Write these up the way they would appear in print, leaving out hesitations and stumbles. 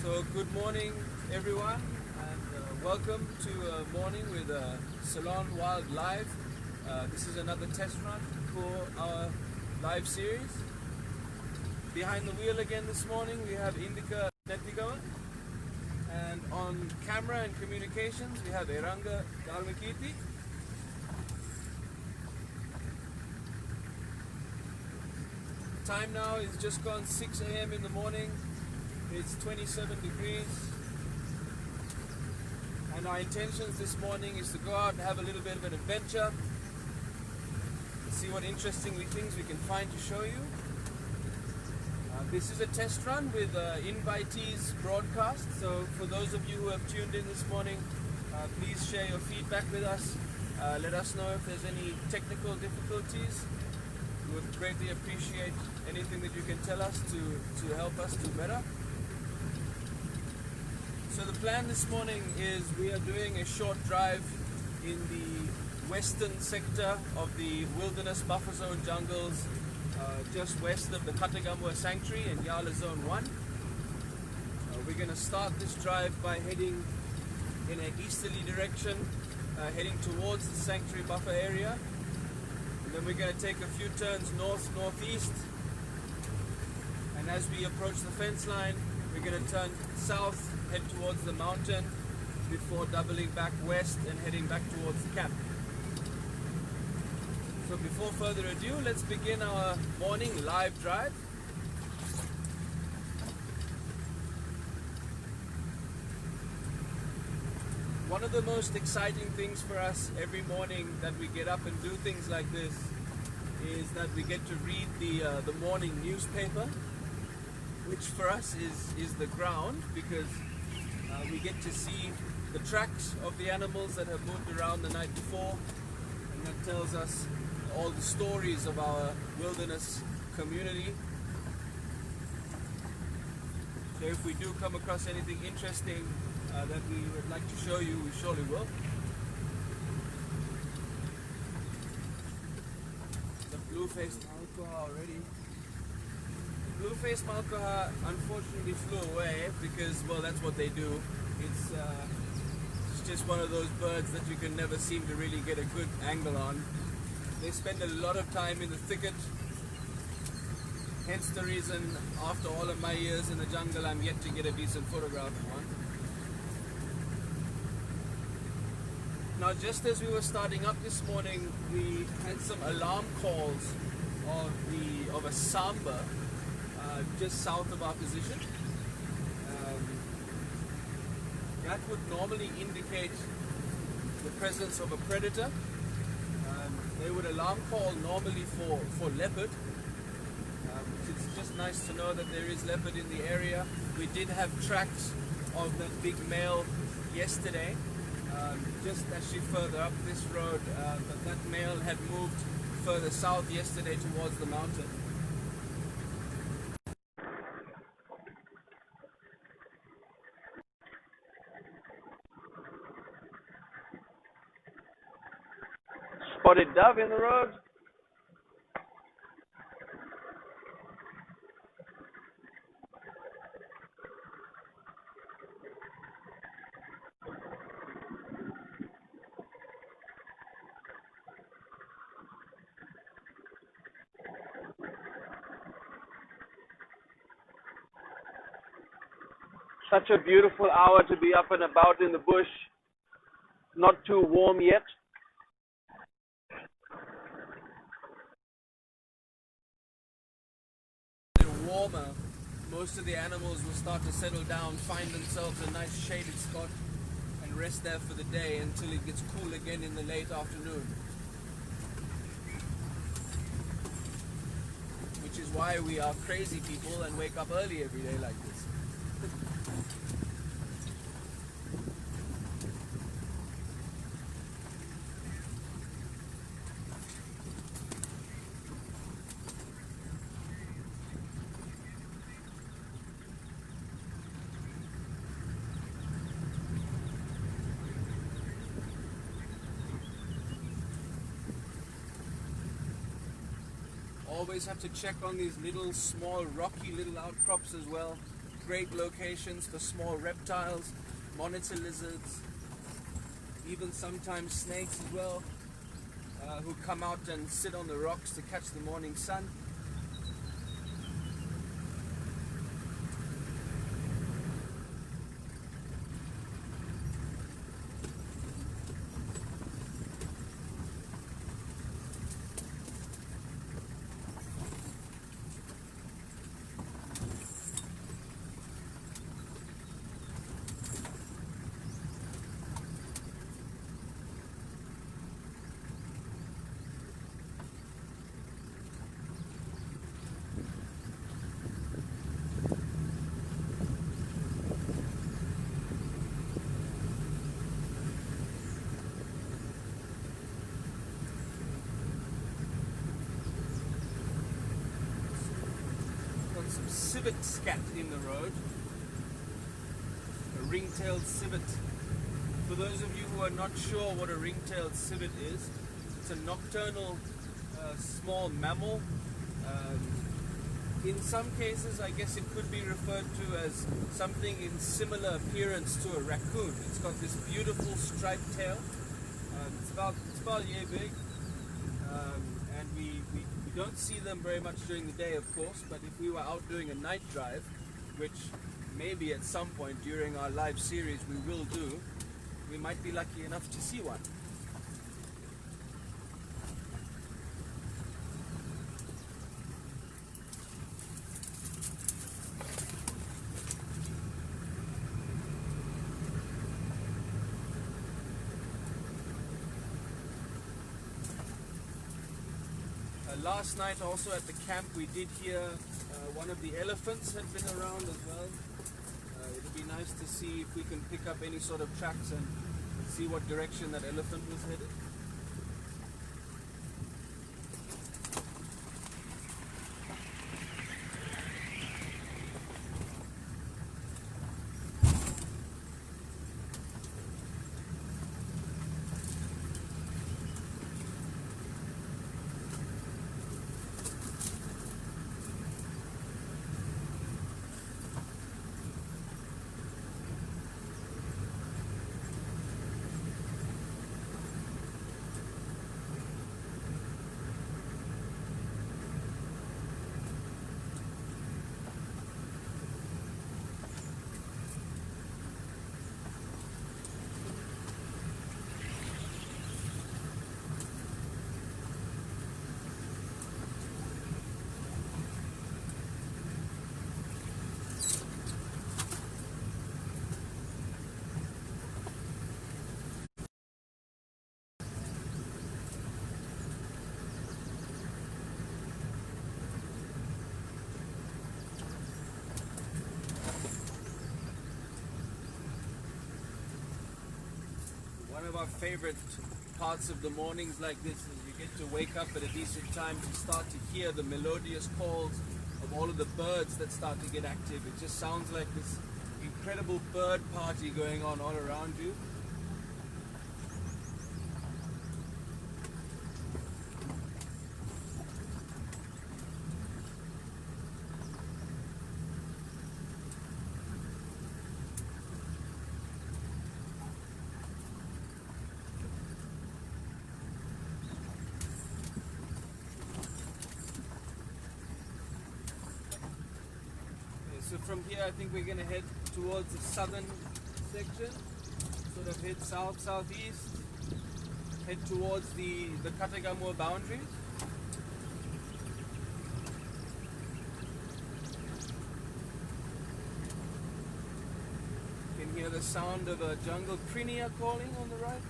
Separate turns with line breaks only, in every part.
So good morning everyone, and welcome to Morning with Ceylon Wild Live. This is another test run for our live series. Behind the wheel again this morning we have Indica Netigawa, and on camera and communications we have Eranga Dalmakiti. Time now is just gone 6 a.m. in the morning. It's 27 degrees, and our intentions this morning is to go out and have a little bit of an adventure, see what interesting things we can find to show you. This is a test run with invitees broadcast, so for those of you who have tuned in this morning, please share your feedback with us. Let us know if there's any technical difficulties. We would greatly appreciate anything that you can tell us to help us do better. So the plan this morning is we are doing a short drive in the western sector of the wilderness buffer zone jungles, just west of the Katagambwa Sanctuary in Yala Zone 1. We're going to start this drive by heading in an easterly direction, heading towards the sanctuary buffer area. And then we're going to take a few turns north-northeast, and as we approach the fence line we're going to turn south, head towards the mountain before doubling back west and heading back towards the camp. So before further ado, let's begin our morning live drive. One of the most exciting things for us every morning that we get up and do things like this is that we get to read the morning newspaper, which for us is the ground, because we get to see the tracks of the animals that have moved around the night before, and that tells us all the stories of our wilderness community. So if we do come across anything interesting that we would like to show you, we surely will. The blue-faced malkoha already. The blue-faced malkoha unfortunately flew away because, well, that's what they do. It's just one of those birds that you can never seem to really get a good angle on. They spend a lot of time in the thicket, hence the reason after all of my years in the jungle I'm yet to get a decent photograph of one. Now, just as we were starting up this morning, we had some alarm calls of a samba just south of our position. That would normally indicate the presence of a predator. They would alarm call normally for leopard. It's just nice to know that there is leopard in the area. We did have tracks of that big male yesterday, just actually further up this road, but that male had moved further south yesterday towards the mountain. Spotted dove in the road. Such a beautiful hour to be up and about in the bush. Not too warm yet. Warmer, most of the animals will start to settle down, find themselves a nice shaded spot and rest there for the day until it gets cool again in the late afternoon. Which is why we are crazy people and wake up early every day like this. always have to check on these little small rocky little outcrops as well. Great locations for small reptiles, monitor lizards, even sometimes snakes as well, who come out and sit on the rocks to catch the morning sun. Some civet scat in the road, a ring-tailed civet. For those of you who are not sure what a ring-tailed civet is, it's a nocturnal small mammal. In some cases, I guess it could be referred to as something in similar appearance to a raccoon. It's got this beautiful striped tail. It's about yay big, and we don't see them very much during the day, of course, but if we were out doing a night drive, which maybe at some point during our live series we will do, we might be lucky enough to see one. Last night also at the camp we did hear one of the elephants had been around as well. It'll be nice to see if we can pick up any sort of tracks and see what direction that elephant was headed. One of our favorite parts of the mornings like this is you get to wake up at a decent time to start to hear the melodious calls of all of the birds that start to get active. It just sounds like this incredible bird party going on all around you. So from here I think we're going to head towards the southern section, sort of head south, southeast, head towards the Katagamur boundaries. You can hear the sound of a jungle prinia calling on the right.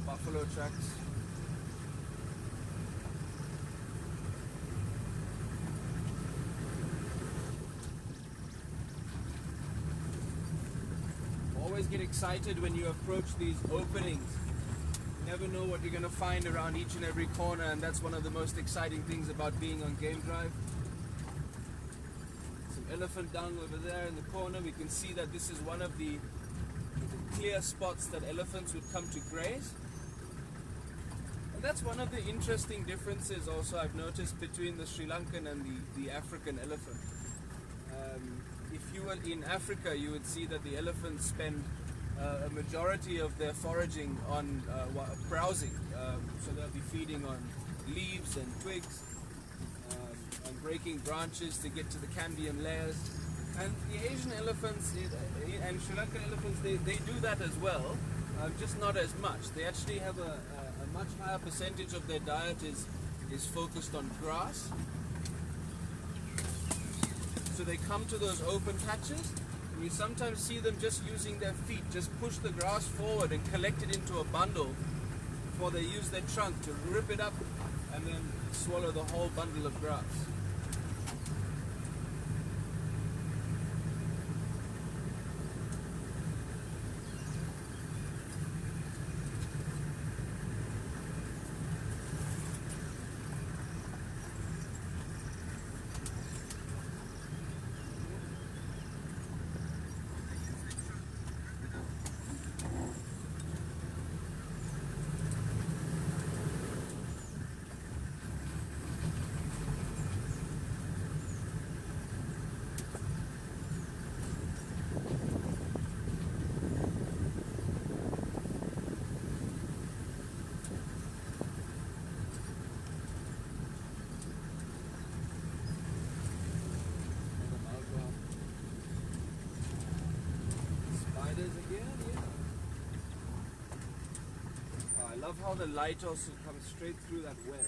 Buffalo tracks. Always get excited when you approach these openings. You never know what you're going to find around each and every corner, and that's one of the most exciting things about being on Game Drive. elephant dung over there in the corner. We can see that this is one of the clear spots that elephants would come to graze. And that's one of the interesting differences also I've noticed between the Sri Lankan and the African elephant. If you were in Africa, you would see that the elephants spend a majority of their foraging on browsing. So they'll be feeding on leaves and twigs and breaking branches to get to the cambium layers. And the Asian elephants and Sri Lankan elephants, they do that as well, just not as much. They actually have a much higher percentage of their diet is focused on grass. So they come to those open patches, and you sometimes see them just using their feet, just push the grass forward and collect it into a bundle before they use their trunk to rip it up and then swallow the whole bundle of grass. I love how the light also comes straight through that web.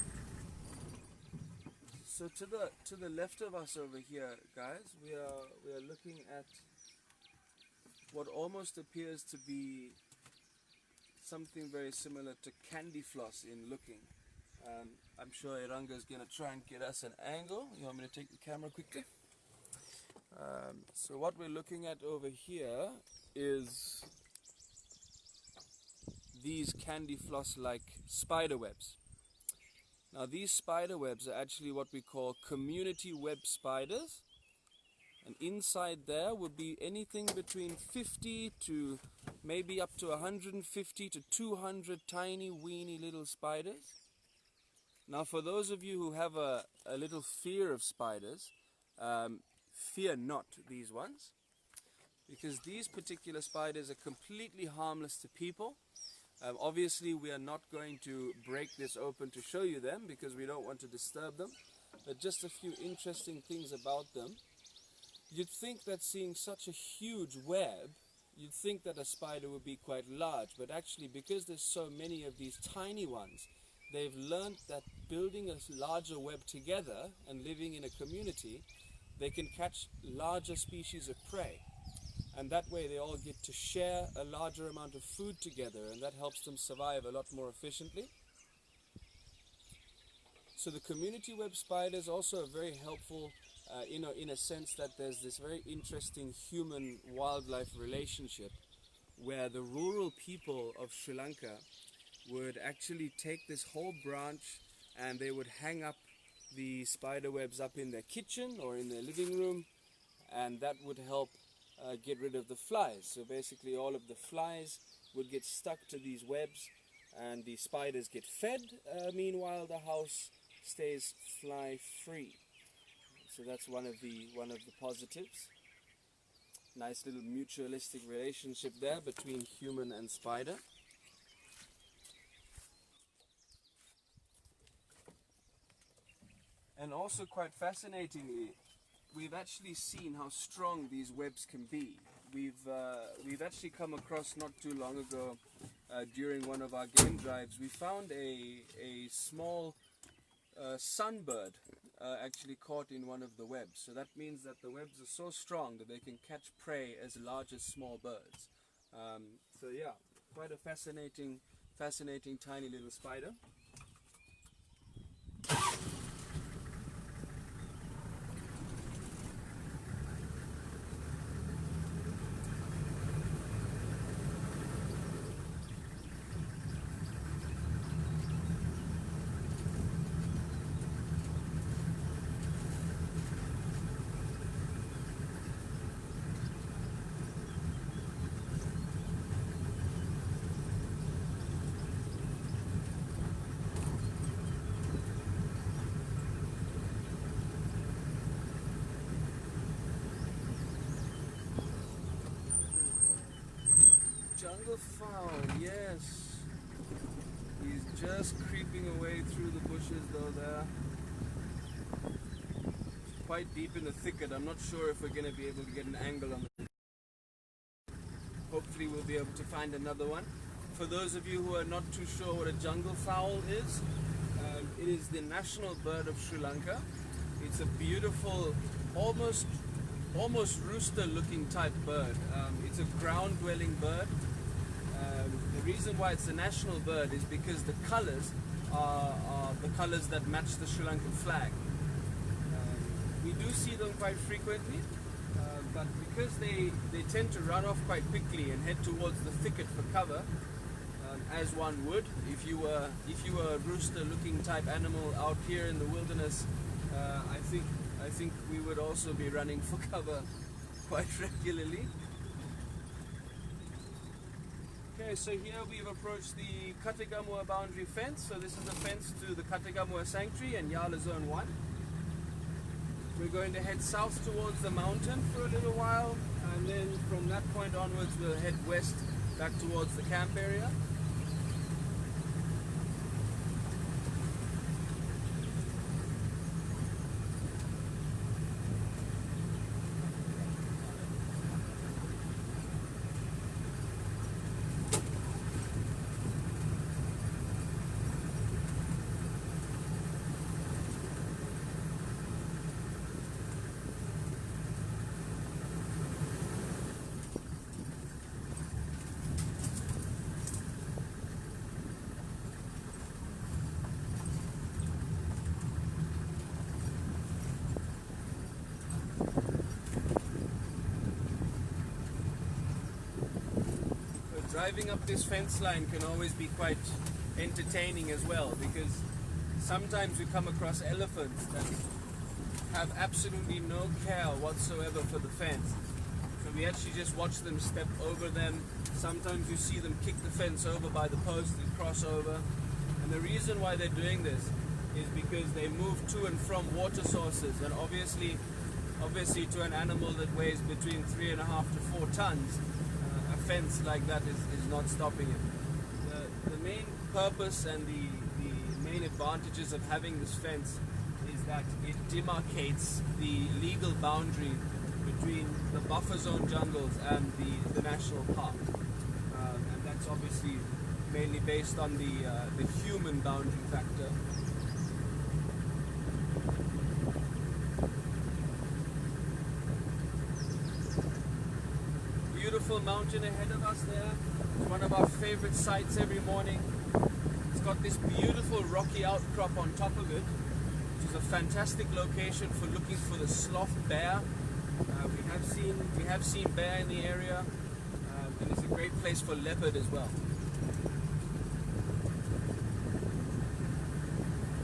So to the left of us over here, guys, we are looking at what almost appears to be something very similar to candy floss in looking. I'm sure Iranga is going to try and get us an angle. You want me to take the camera quickly? So what we're looking at over here is these candy floss like spider webs. Now these spider webs are actually what we call community web spiders, and inside there would be anything between 50 to maybe up to 150 to 200 tiny weeny little spiders. Now for those of you who have a little fear of spiders, fear not these ones, because these particular spiders are completely harmless to people. Obviously we are not going to break this open to show you them because we don't want to disturb them, but just a few interesting things about them. You'd think that seeing such a huge web, you'd think that a spider would be quite large, but actually because there's so many of these tiny ones, they've learned that building a larger web together and living in a community, they can catch larger species of prey. And that way they all get to share a larger amount of food together, and that helps them survive a lot more efficiently. So the community web spider is also very helpful in a sense that there's this very interesting human-wildlife relationship where the rural people of Sri Lanka would actually take this whole branch and they would hang up the spider webs up in their kitchen or in their living room, and that would help get rid of the flies. So basically all of the flies would get stuck to these webs and the spiders get fed. Meanwhile the house stays fly free. So that's one of the positives. Nice little mutualistic relationship there between human and spider. And also quite fascinatingly, we've actually seen how strong these webs can be. We've actually come across not too long ago during one of our game drives, we found a small sunbird actually caught in one of the webs. So that means that the webs are so strong that they can catch prey as large as small birds. So yeah, quite a fascinating tiny little spider. jungle fowl, yes. He's just creeping away through the bushes though there. Quite deep in the thicket. I'm not sure if we're going to be able to get an angle on it. Hopefully we'll be able to find another one. For those of you who are not too sure what a jungle fowl is, it is the national bird of Sri Lanka. It's a beautiful, almost rooster looking type bird. It's a ground dwelling bird. The reason why it's the national bird is because the colors are the colors that match the Sri Lankan flag. We do see them quite frequently, but because they tend to run off quite quickly and head towards the thicket for cover, as one would if you were a rooster looking type animal out here in the wilderness, I think we would also be running for cover quite regularly. Okay, so here we've approached the Katagamua boundary fence. So this is the fence to the Katagamua Sanctuary and Yala Zone 1. We're going to head south towards the mountain for a little while, and then from that point onwards we'll head west back towards the camp area. Driving up this fence line can always be quite entertaining as well, because sometimes we come across elephants that have absolutely no care whatsoever for the fence. So we actually just watch them step over them. Sometimes you see them kick the fence over by the post and cross over. And the reason why they're doing this is because they move to and from water sources, and obviously to an animal that weighs between 3.5 to 4 tons, a fence like that is not stopping it. The main purpose and the main advantages of having this fence is that it demarcates the legal boundary between the buffer zone jungles and the national park. And that's obviously mainly based on the human boundary factor. Beautiful mountain ahead of us there. It's one of our favorite sights every morning. It's got this beautiful rocky outcrop on top of it, which is a fantastic location for looking for the sloth bear. We have seen bear in the area, and it's a great place for leopard as well.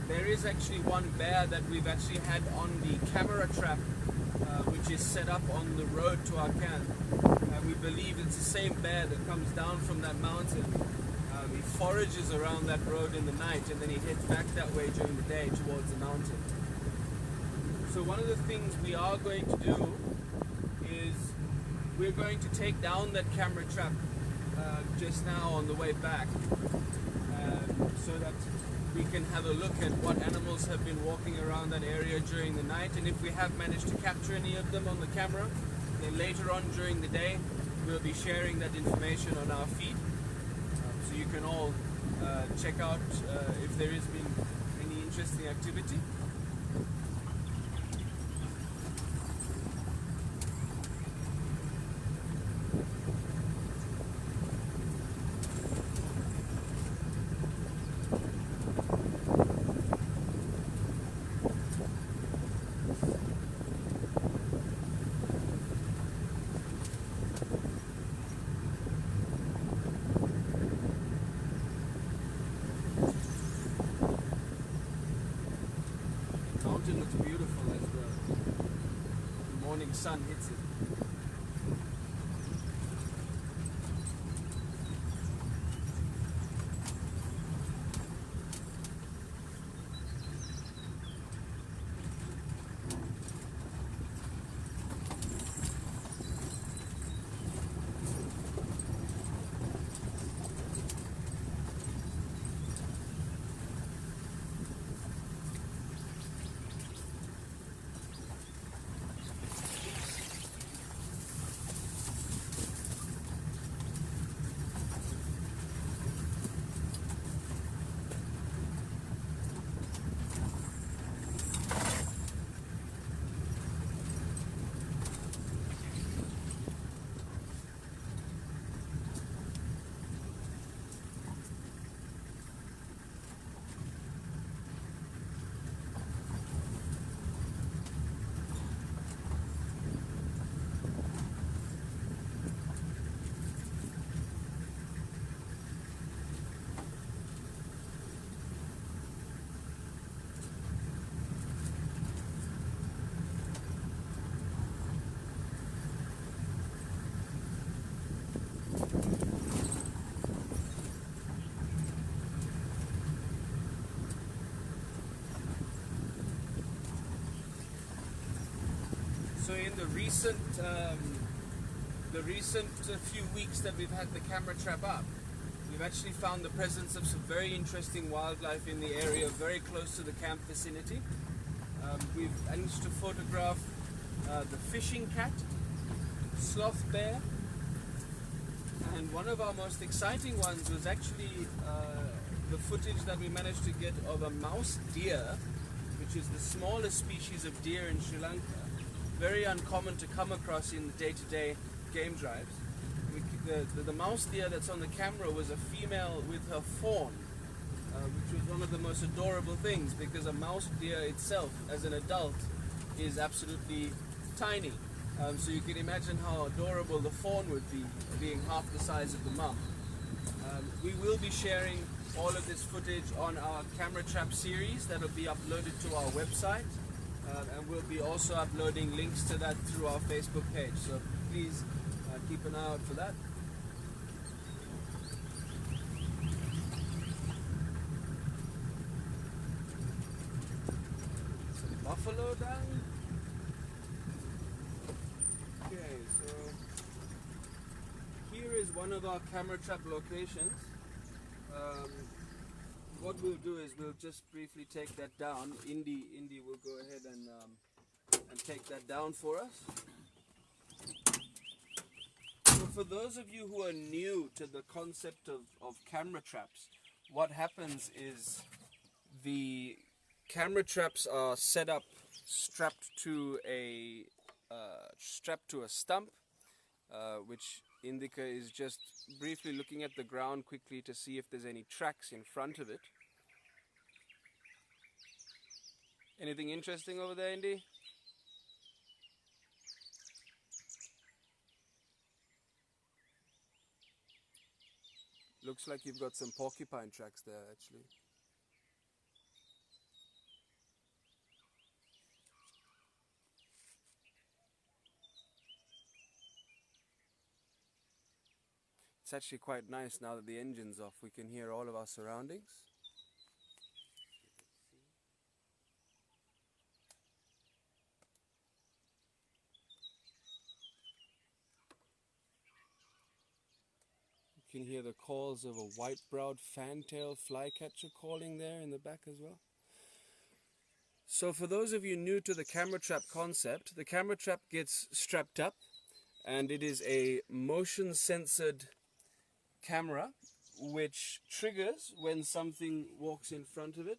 There is actually one bear that we've actually had on the camera trap, which is set up on the road to our camp. We believe it's the same bear that comes down from that mountain. He forages around that road in the night, and then he heads back that way during the day towards the mountain. So one of the things we are going to do is we're going to take down that camera trap just now on the way back, so that we can have a look at what animals have been walking around that area during the night, and if we have managed to capture any of them on the camera, then later on during the day we'll be sharing that information on our feed, so you can all check out if there has been any interesting activity. Looks beautiful as the morning sun hits it. So in the recent few weeks that we've had the camera trap up, we've actually found the presence of some very interesting wildlife in the area, very close to the camp vicinity. We've managed to photograph the fishing cat, sloth bear, and one of our most exciting ones was actually the footage that we managed to get of a mouse deer, which is the smallest species of deer in Sri Lanka. Very uncommon to come across in the day-to-day game drives. The mouse deer that's on the camera was a female with her fawn, which was one of the most adorable things, because a mouse deer itself, as an adult, is absolutely tiny. So you can imagine how adorable the fawn would be, being half the size of the mum. We will be sharing all of this footage on our camera trap series that will be uploaded to our website, and we'll be also uploading links to that through our Facebook page. So please keep an eye out for that. Some buffalo down. Okay, so here is one of our camera trap locations. What we'll do is we'll just briefly take that down. Indy will go ahead and take that down for us. So for those of you who are new to the concept of camera traps, what happens is the camera traps are set up strapped to a stump, which Indika is just briefly looking at the ground quickly to see if there's any tracks in front of it. Anything interesting over there, Indy? Looks like you've got some porcupine tracks there, actually. It's actually quite nice now that the engine's off. We can hear all of our surroundings. You can hear the calls of a white-browed fantail flycatcher calling there in the back as well. So for those of you new to the camera trap concept, the camera trap gets strapped up, and it is a motion censored camera which triggers when something walks in front of it,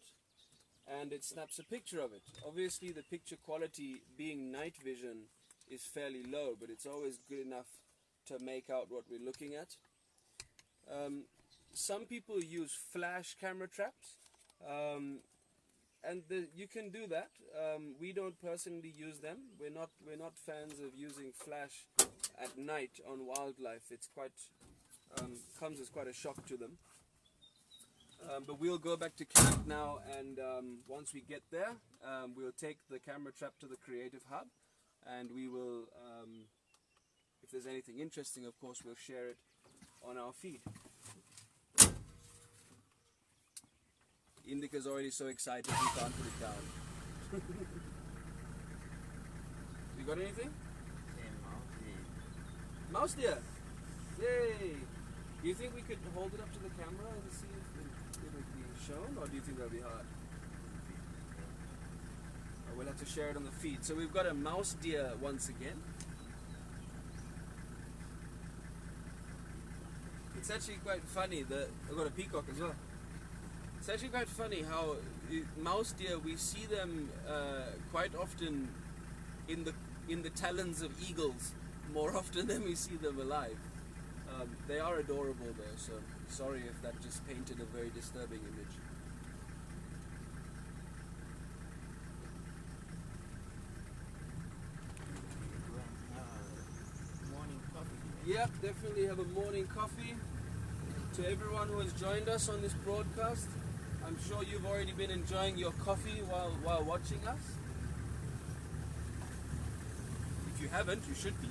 and it snaps a picture of it. Obviously the picture quality, being night vision, is fairly low, but it's always good enough to make out what we're looking at. Some people use flash camera traps, and you can do that. We don't personally use them. We're not fans of using flash at night on wildlife. It's quite comes as quite a shock to them. But we'll go back to camp now, and once we get there, we'll take the camera trap to the Creative Hub, and we will, if there's anything interesting, of course, we'll share it on our feed. Indika's already so excited he can't put it down. You got anything? Mouse deer! Yay! Do you think we could hold it up to the camera and see if it would be shown, or do you think that'll be hard? Or we'll have to share it on the feed. So we've got a mouse deer once again. It's actually quite funny that I've got a peacock as well. It's actually quite funny how mouse deer, we see them quite often in the talons of eagles more often than we see them alive. They are adorable though, so sorry if that just painted a very disturbing image.
Morning coffee.
Yep, definitely have a morning coffee. To everyone who has joined us on this broadcast, I'm sure you've already been enjoying your coffee while watching us. If you haven't, you should be.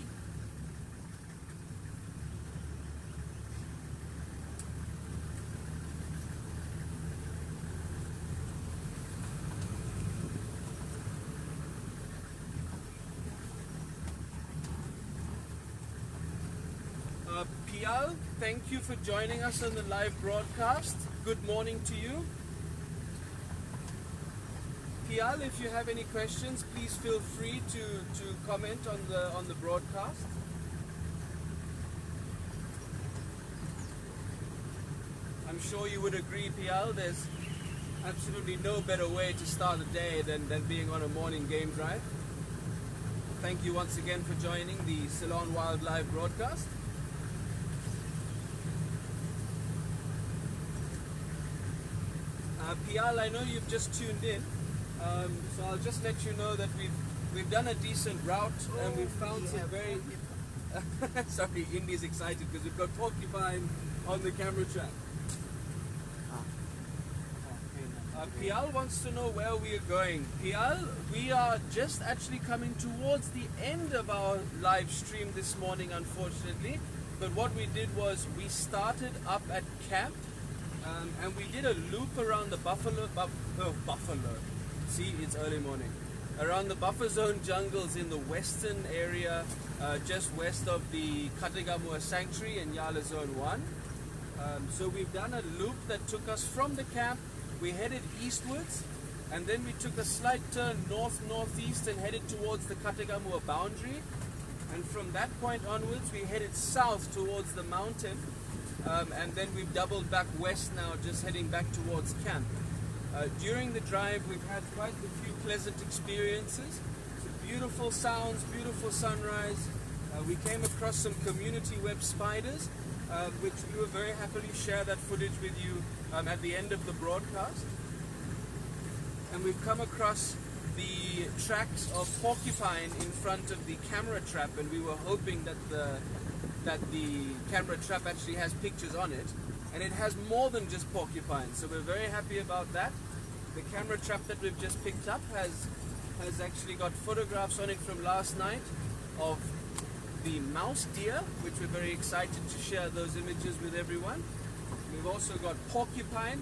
Pial, thank you for joining us on the live broadcast. Good morning to you. Pial, if you have any questions, please feel free to comment on the broadcast. I'm sure you would agree, Pial, there's absolutely no better way to start a day than being on a morning game drive. Thank you once again for joining the Ceylon Wild live broadcast. Pial, I know you've just tuned in, so I'll just let you know that we've done a decent route and we've found some very... Sorry, Indy's excited because we've got porcupine on the camera trap. Pial wants to know where we are going. Pial, we are just actually coming towards the end of our live stream this morning, unfortunately. But what we did was we started up at camp and we did a loop around the buffalo. See, it's early morning. Around the buffer zone jungles in the western area, just west of the Katigamua Sanctuary in Yala Zone 1. So we've done a loop that took us from the camp. We headed eastwards, and then we took a slight turn north-northeast and headed towards the Katigamua boundary. And from that point onwards, we headed south towards the mountain, and then we've doubled back west now, just heading back towards camp. During the drive, we've had quite a few pleasant experiences. Some beautiful sounds, beautiful sunrise. We came across some community web spiders, which we will very happily share that footage with you at the end of the broadcast. And we've come across the tracks of porcupine in front of the camera trap, and we were hoping that the camera trap actually has pictures on it, and it has more than just porcupine, so we're very happy about that. The camera trap that we've just picked up has actually got photographs on it from last night of the mouse deer, which we're very excited to share those images with everyone. We've also got porcupine,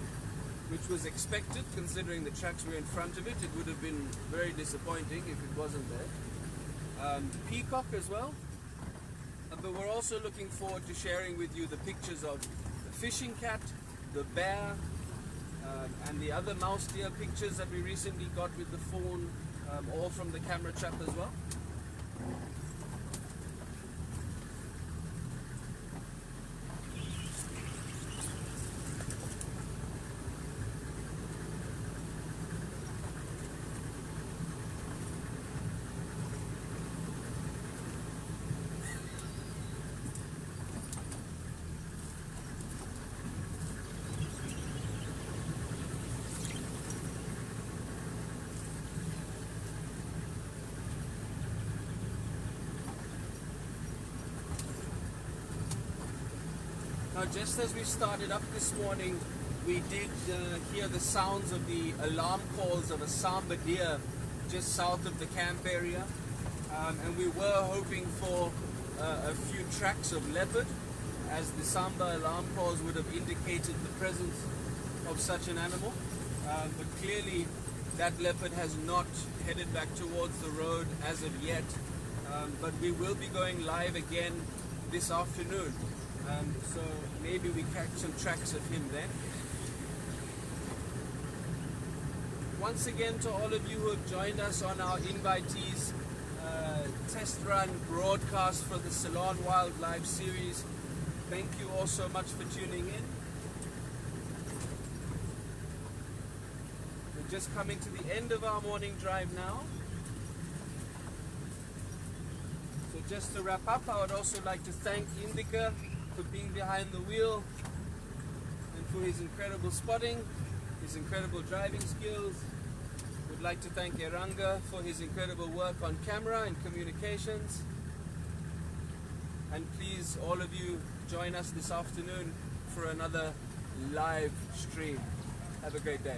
which was expected considering the tracks were in front of it. It would have been very disappointing if it wasn't there. Peacock as well. But we're also looking forward to sharing with you the pictures of the fishing cat, the bear, and the other mouse deer pictures that we recently got with the fawn, all from the camera trap as well. Now, just as we started up this morning, we did hear the sounds of the alarm calls of a samba deer just south of the camp area, and we were hoping for a few tracks of leopard, as the samba alarm calls would have indicated the presence of such an animal, but clearly that leopard has not headed back towards the road as of yet, but we will be going live again this afternoon. So maybe we catch some tracks of him then. Once again, to all of you who have joined us on our invitees test run broadcast for the Ceylon Wild Live series, thank you all so much for tuning in. We're just coming to the end of our morning drive now. So just to wrap up, I would also like to thank Indika for being behind the wheel and for his incredible spotting, his incredible driving skills. Would like to thank Eranga for his incredible work on camera and communications. And please, all of you, join us this afternoon for another live stream. Have a great day.